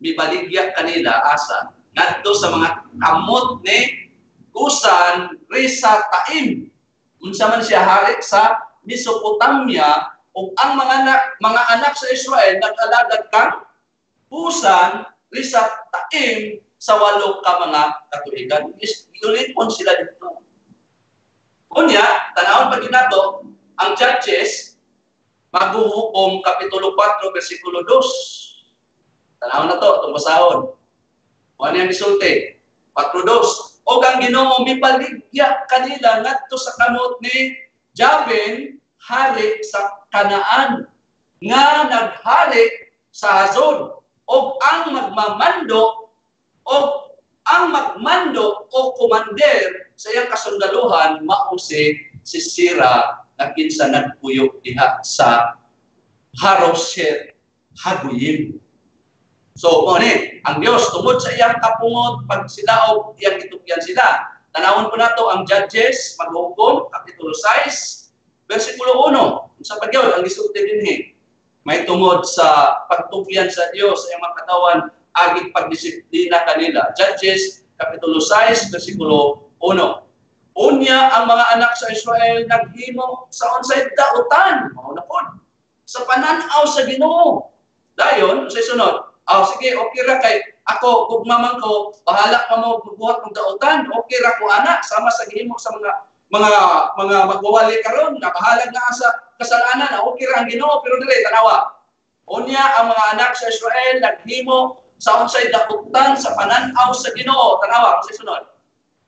mibaligya kanila asa ngadto sa mga kamot ni kusan risa taim. Unsa man siya hari sa Mesopotamia ug ang mga anak sa Israel nag-alagad kang kusan risa taim sa 8 ka mga katuigan. Iulipon sila dito. Unya, tanawon pa nato ang Judges, maghuhukom Kapitulo 4, versikulo 2. Tanawon na to, itong basahon. Ano yung misulti? 4:2. O ang Ginoo mipaligya kanila ngadto sa kamot ni Jabin, hari sa Kanaan, nga naghari sa Hazon, o ang magmamando, o komander sa iyang kasundaluhan, mao si Sisera, na kinsa nagpuyok diha sa Haroset Haguyim. So, ang Dios tungod sa iyang kapungot, pag sila o iyang itupyan sila. Tanawon po nato ang Judges, maghukom, Kapitulo 6, versikulo 1. Sa pagyaw, ang gisulti dinhi, may tungod sa pagtupyan sa Dios sa iyang mga katawan, aging pagdisiplina kanila. Judges, Kapitulo 6, versikulo 1. Unya ang mga anak sa Israel naghimo sa unsay dautan, mao na pod, sa pananaw sa Ginoo. Dayon sa sunod, sige, okay ra kay ako gugmaman ko, bahala ka mo bubuhat ng dautan, okay ra ko ana sama sa gihimo sa mga magwawali karon, na bahala na sa kasalanan, okay ra ang Ginoo, pero dili tanawa. Unya ang mga anak sa Israel naghimo sa unsay dautan sa pananaw sa Ginoo, tanawa sa sunod.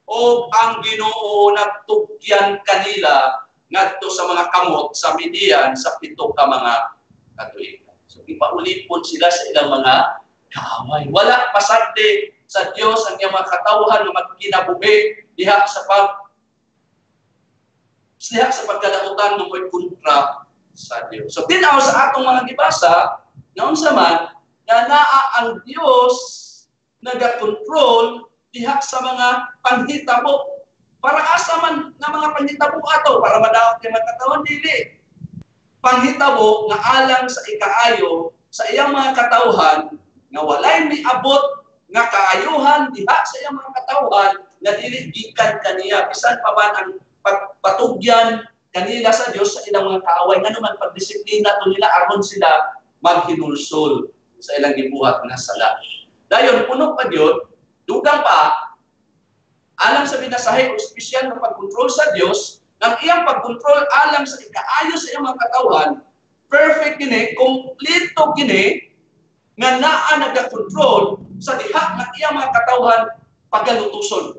O ang Ginoo nagtugyan kanila ngadto sa mga kamot sa Midian sa 7 ka mga katuigan. So ipaulipon sila sa ilang mga kaaway. Wala pasagdi sa Dios ang iyang mga katawhan nga magkinabuhi diha sa pagkadautan ng may kontra sa Dios. So tinaw sa atong mga gibasa, nga unsa man nga naa ang Dios naga-control diha sa mga panghitabo. Para asa man nga mga panghitabo ato para madaot kay katawan dili. Panghitabo nga alang sa ikaayo sa iyang mga katawhan nga walay miabot nga kaayuhan diha sa iyang mga katawhan nga dili gikan kaniya bisan pa man ang pagpatugyan kanila sa Dios sa ilang mga kaaway nga naman pagdisiplina to nila aron sila maghinulsol sa ilang gibuhat nga sala. Dayon puno pa gyud dugang pa, alang sa binasahe o espesyal na pagkontrol sa Diyos, ng iyang pagkontrol alang sa ikaayo sa iyang mga katawhan, perfect gini, kompleto gini, nga naa nag-control sa diha ng iyang mga katawhan pagalutuson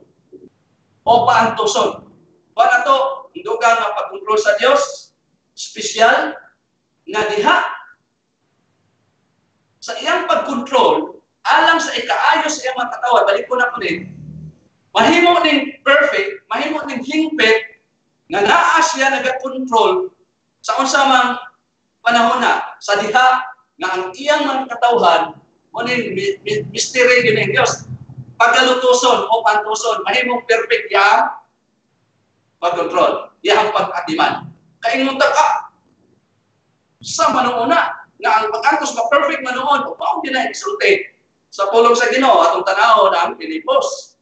o paantuson. Para to, dugang nga pagkontrol sa Diyos, espesyal, nga diha sa iyang pagkontrol, alang sa ikaayo sa iyang mga katawan, balik ko na po din, mahimo ning perfect, mahimo ning hingpit, nga naa siya nag-control sa unsamang panahon na, sa diha, nga ang iyang mga katawhan, o ning mystery din ng Diyos, pagkalutuson o pantuson, mahimong perfect ya pag-control, iyang pag-atiman. Kaingon ka, sa manuuna, nga ang pag-antos ma-perfect manuon, o paong ginaisulti, sa pulong sa Ginoo atong tanaw ng Pilipos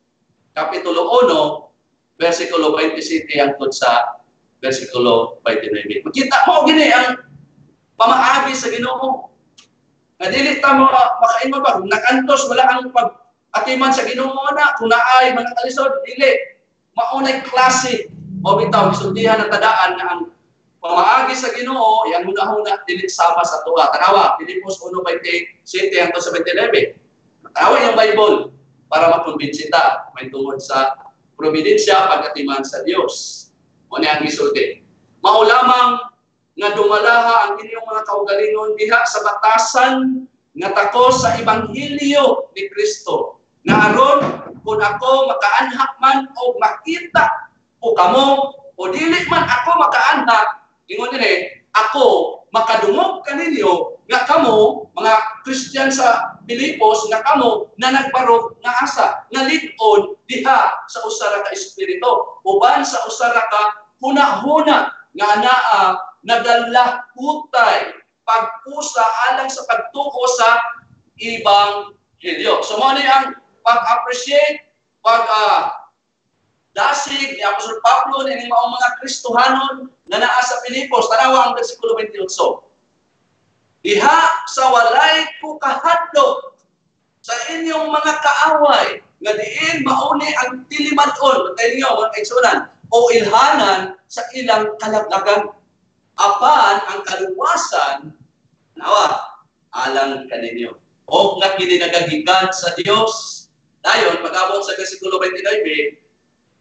Kapitulo 1 versikulo 27 hangtod sa versikulo 29. Makita mo gini ang pamaagi sa Ginoo. Nga dili ta mo makaingon ba nakantos wala ang pag-atiman sa Ginoo na kung naay mga kalisod dili maunay klase o bitaw gisultihan ng tadaan nga ang pamaagi sa Ginoo yang hunahuna dili sama sa tuwa. Tanawa Pilipos 1:27 hangtod sa 29. Tawag yung Bible para makumbinsi ta. May tungod sa providensya, pagkatiman sa Diyos. O niya ang isulti. Maulamang nga dumalaha ang inyong mga kaugalingon diha sa batasan nga tako sa ebanghelyo ni Kristo. Nga aron kung ako makaanhak man o makita o kamo o dili man ako makaanhak, ingon dire, ako makadungog kaninyo nga kamo mga Christian sa Pilipos nga kamo na nagbarog nga asa nga lig-on diha sa usara ka espiritu uban sa usara ka huna-huna nga anaa nadala hutay pagpusa alang sa pagtuo sa ebanghelyo. So mo ni ang pag-appreciate dasig ni Apostol Pablo ni maong mga Kristohanon na naa sa Pilipos. Tanawa ang versikulo 28. Diha sa walay ko kahadlok sa inyong mga kaaway nga diin mauni ang tilimadon matay niyo mga kaigsunan o ilhanan sa ilang kalaglagan apan ang kaluwasan nawa alang kaninyo o nga kini nagagikan sa Dios. Dayon pag-abot sa versikulo 29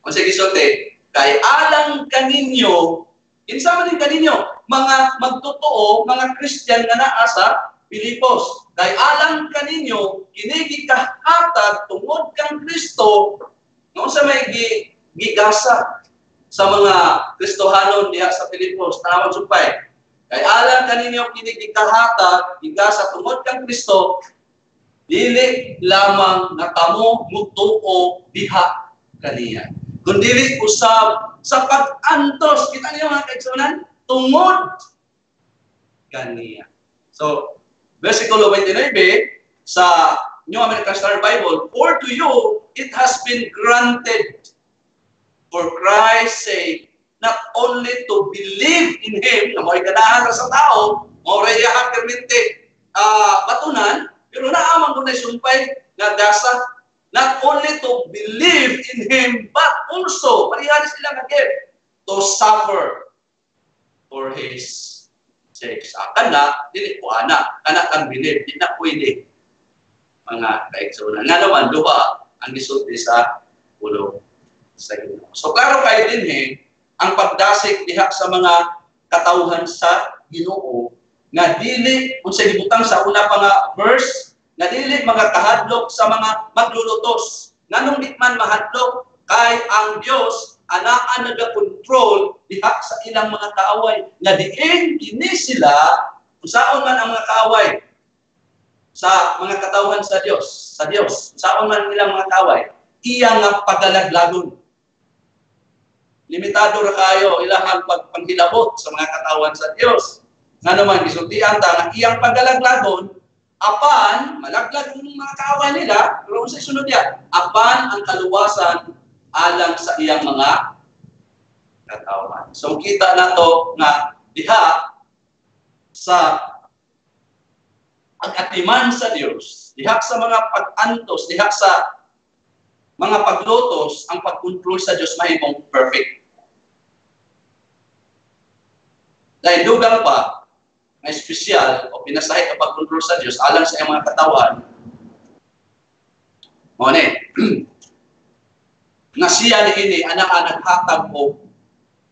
o sige sote, kay alang kaninyo, kinsa man din kaninyo, mga magtotoo, mga Christian nga naa sa Pilipos. Kay alang kaninyo, kinigikahatag tungod kang Kristo, no sa may gigasa sa mga Kristohanon diha sa Pilipos, tanawag supay. Kay alang kaninyo, kinigikahatag, gigasa tungod kang Kristo, dili lamang na kamo mutuo diha kaniya. Kung dili usab sa pag-antos, kita niyo mga kaigsunan, tungod kaniya. So, versikulo 29 sa New American Standard Bible, for to you it has been granted for Christ's sake not only to believe in Him, na mo'y ganahan sa tao, mo'y yahan permente batunan, pero naamang kung naisumpay nga gasa, not only to believe in Him, but also, parihanis sila nga to suffer for His sake. Sa kana, dili ko ana, kana kang believe, di na pwede. Mga kaigsunan. Nga naman, duha ang gisulti sa ulo sa Ginoo. So, klaro kayo din ang pagdasig diha sa mga katawhan sa Ginoo, nga dili, kung sa gibutang sa una pa nga verse, nga dili mga kahadlok sa mga maglulutos. Nganong di man mahadlok kay ang Dios anaan naga-control diha sa ilang mga kaaway. Nga diin kini sila usaon man ang mga kaaway sa mga katawhan sa Dios. Sa Dios, usaon man nilang mga kaaway, iya nga pagalaglagon. Limitado ra kayo ilahang pagpanghilabot sa mga katawhan sa Dios. Nga naman gisultian ta nga iyang pagalaglagon apan, malaglag yung mga kaaway nila, pero sa sunod yan, apan ang kaluwasan alang sa iyang mga katawan. So, kita na to nga diha sa pag-atiman sa Diyos, diha sa mga pag-antos, diha sa mga paglutos, ang pag-control sa Diyos mahimong perfect. Dahil dugang pa, na espesyal o pinasahit ang pag-control sa Diyos alang sa iyang mga katawan. Mone, nga siya ni ini anak-anak hatag o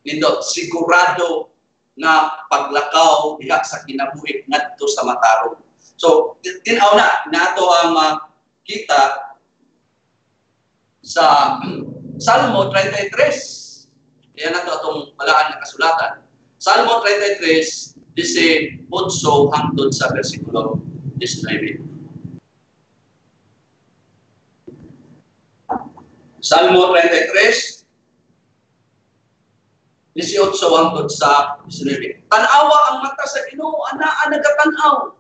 nindot sigurado na paglakaw diha sa kinabuhi ngadto sa matarong. So, tinaw na nato ang kita sa Salmo 33. Kaya nato atong balaan nga kasulatan. Salmo 33 dice 8 hangtod sa versikulo 19. Salmo 33 18 hangtod sa 19. Tanawa ang mata sa Ginoo, anaa nagatanaw.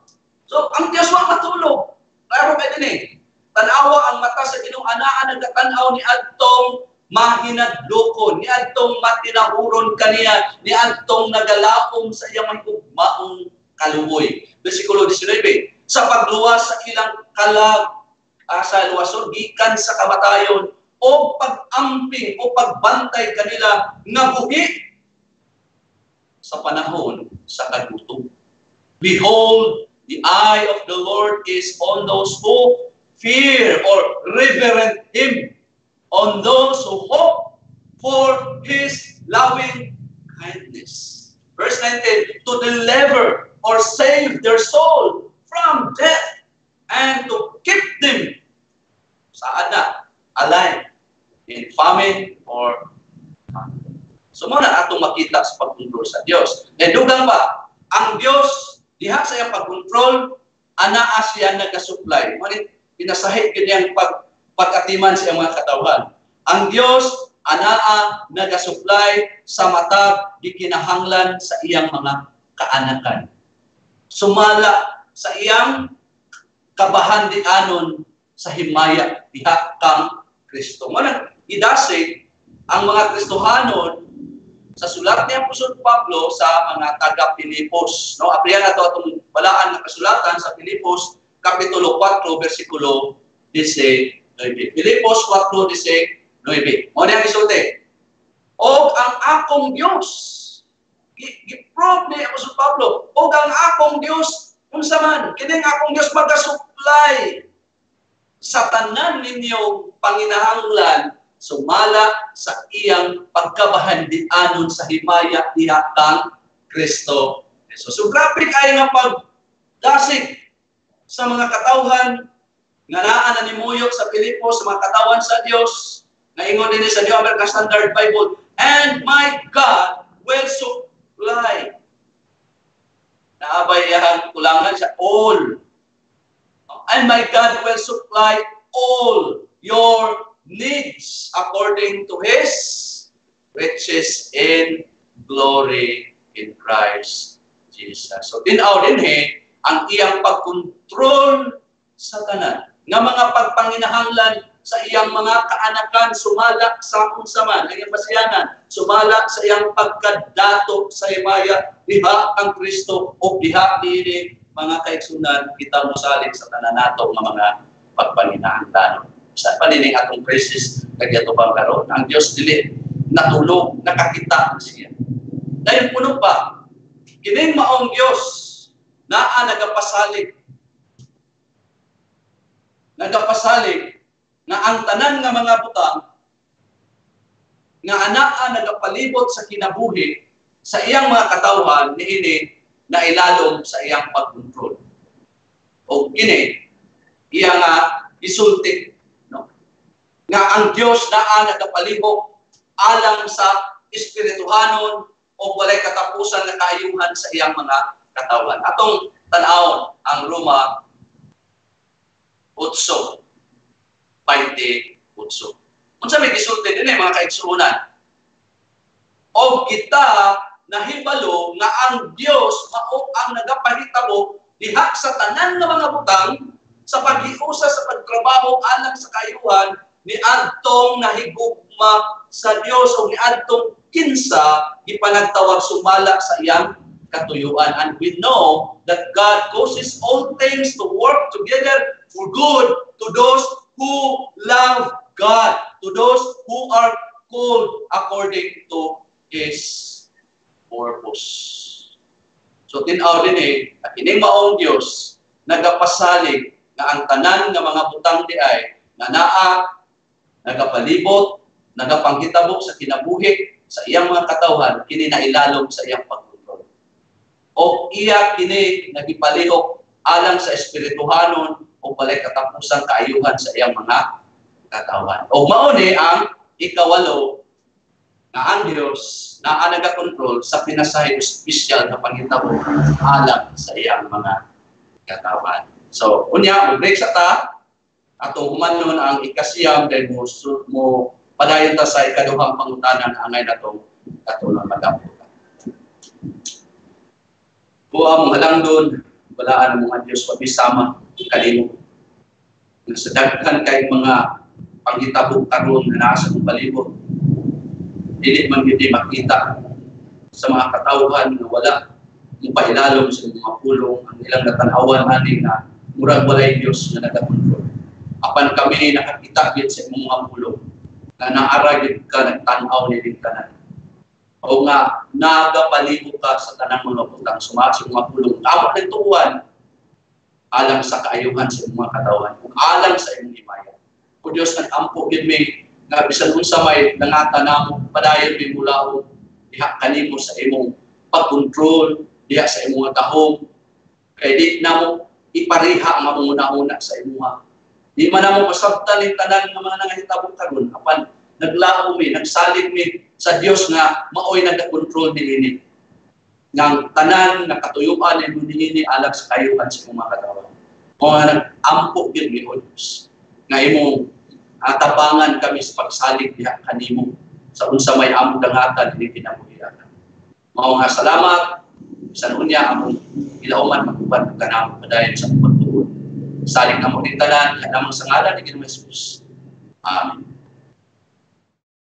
So ang Dios wa matulog. Klaro kay dinhi. Tanawa ang mata sa Ginoo, anaa nagatanaw ni adtong mahinadlokon, ni adtong matinahuron kaniya, ni adtong nagalaom sa iyang mahigugmaong kaluoy. Versikulo 19, sa pagluwas sa ilang kalag, sa luwason, gikan sa kamatayon, o pag-amping o pagbantay kanila nga buhi sa panahon sa kagutom. Behold, the eye of the Lord is on those who fear or reverent Him, on those who hope for His loving kindness. Verse 19, to deliver or save their soul from death and to keep them saan na? Alive in famine or so muna atong makita sa pagkontrol sa Dios. And dugang ba, ang Dios diha sa iyang pagkontrol, anaa siya nagasupply. Manit pinasahit kanyang pagkatiman sa iyang mga katawan. Ang Dios anaa nagasupply sa matag di kinahanglan sa iyang mga kaanakan. Sumala sa iyang kabahandianon sa himaya diha kang Kristo. Manang idasig ang mga Kristohanon sa sulat ni Apostol Pablo sa mga taga-Pilipos. No, apriyan na ito itong balaan na kasulatan sa Pilipos, Kapitulo 4, versikulo 19. Pilipos 4:19. Mo na isulti. O ang akong Diyos, giprove ni Apostol Pablo, o ang akong Diyos, unsa man, kining akong Diyos magasupply sa tanan ninyong panginahanglan, sumala sa iyang pagkabahandianon sa himaya diha kang Kristo Jesus. So grabe kay nga pagdasig sa mga katawhan nga naa na nimuyok sa Pilipos, sa mga katawan sa Dios, nga ingon din sa New American Standard Bible, and my God will supply. Naabay yang kulangan sa all. And my God will supply all your needs according to His riches in glory in Christ Jesus. So, tinaw din ang iyang pagkontrol sa tanan. Nga mga pagpanginahanglan sa iyang mga kaanakan, sumala sa unsaman, ang iyang pasiyanan, sumala sa iyang pagkadato sa himaya, diha ang Kristo o diha dili mga kaigsunan kita mosalig sa tanan nato nga mga pagpanginahanglan. Sa panining atong crisis kagyatubang karon, ang Dios dili natulog, nakakita siya. Dahil puno pa, kining maong Dios naa nagapasalig nga ang tanan nga mga butang nga anaa nagapalibot sa kinabuhi sa iyang mga katawhan niini na ilalom sa iyang pagkontrol. O kini iya nga isulti, no? Nga ang Dios naa nagapalibot alang sa espirituhanon o walay katapusan na kaayuhan sa iyang mga katawan. Atong tan-awon ang Roma 8:28. Unsa may gisulti dinhi mga kaigsuonan? O kita nahibalo nga ang Dios mao ang nagapahitabo diha sa tanan nga mga butang sa paghiusa sa pagtrabaho alang sa kaayuhan ni adtong nahigugma sa Dios o ni adtong kinsa ipanagtawag sumala sa iyang katuyuan. And we know that God causes all things to work together for good to those who love God, to those who are called according to His purpose. So tin-aw din kining maong Dios nagapasalig nga ang tanan nga mga butang di ay nga naa nagapalibot, nagapanghitabo sa kinabuhi sa iyang mga katawhan kini nailalom sa iyang pagkontrol. O iya kini nagipalihok alang sa espirituhanon o balay katapusang kaayuhan sa iyang mga katawhan. O mao ni ang ikawalo na ang Diyos na nagakontrol sa pinasahid espesyal na panghitabo alang sa iyang mga katawan. So, unya, mag-break sa ta, atong humanon ang ikasiyam dahil mo padayon ta sa ikaduhang pangutanan angay na itong katulong magaputan. Buha mong halangdon, balaan ang mga Diyos pabisama, kalimo. Sa daghan kay mga panghitabo karon na nasa kong palibot, dili man gid makita sa mga katawhan na wala mupailalom sa mga pulong ang ilang natanawan ani na murag walay Dios nga nagakontrol. Apan kami nakakita gid sa mga pulong na naara gid ka nagtan-aw ni tanan. O nga nagapalibot ka sa tanang mga butang sumasong mga pulong awat ng tuwan alang sa kaayuhan sa mga katawhan ug alang sa imong himaya. O Dios nag-ampo gid mi nga bisan unsa may nangata namo padayon mi mulaog diha kanimo sa imong pag-control diya sa imong gahom. Kay di na mo ipariha ang mamuna-una sa imong. Di man na mo pasabtan ni tanan nga mga nangahitabo karon apan naglaom mi, nagsalig mi sa Dios nga maoy nag-control dinhi. Ngang tanan nga katuyuan ni dinhi alag sa kayuhan sa imong katawa. O nga nag-ampo gyud ni Dios nga imong atabangan kami sa pagsalig diha kanimo sa unsa may among dangatan dinhi kinabuhian. Mao nga salamat sa unya among ilauman magubad kanamo padayon sa pagtuon. Salig na mo din tanan kanamo sa ngalan ni Ginoong Jesus. Amen.